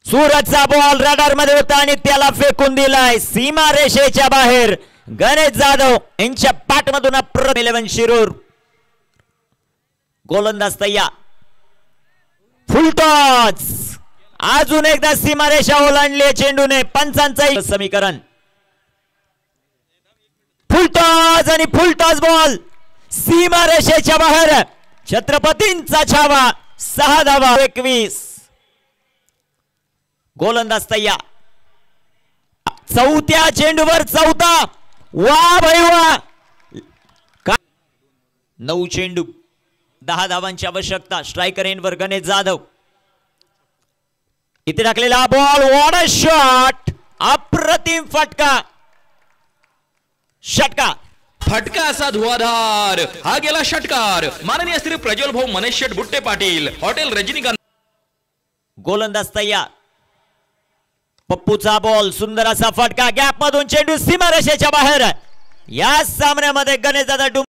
सूरजचा ball radar मध्ये होता आणि त्याला फेकून दिलाय सीमा रेषेच्या बाहेर। गणेश जाधव यांच्या पाठमधून 11 शिरूर। गोलंदाज तय्या, फुलटॉस, अजून एकदा सीमारेषा ओलांडली चेंडूने। पंचांचं समीकरण, फुलटॉस आणि फुलटॉस बॉल सीमारेषेच्या बाहेर। छत्रपतींचा छावा, 6 धावा 21। गोलंदाज तय्या, चौथ्या चेंडूवर चौथा, वा भाई वा। 9 चेंडू 10 धावांची आवश्यकता। स्ट्रायकर एंडवर गणेश जाधव, इथे टाकलेला बॉल, व्हॉट अ शॉट, अप्रतिम फटका, षटकार, फटका असा धुवाधार, हा गेला षटकार। माननीय श्री प्रज्वल भाऊ मनेश शेठ बुट्टे पाटील, हॉटेल रजनीकांत। गोलंदाज तय्या, पप्पूचा बॉल, सुंदर असा फटका, गॅप मधून चेंडू सीमारेषेच्या बाहेर। या सामन्यामध्ये गणेश दादा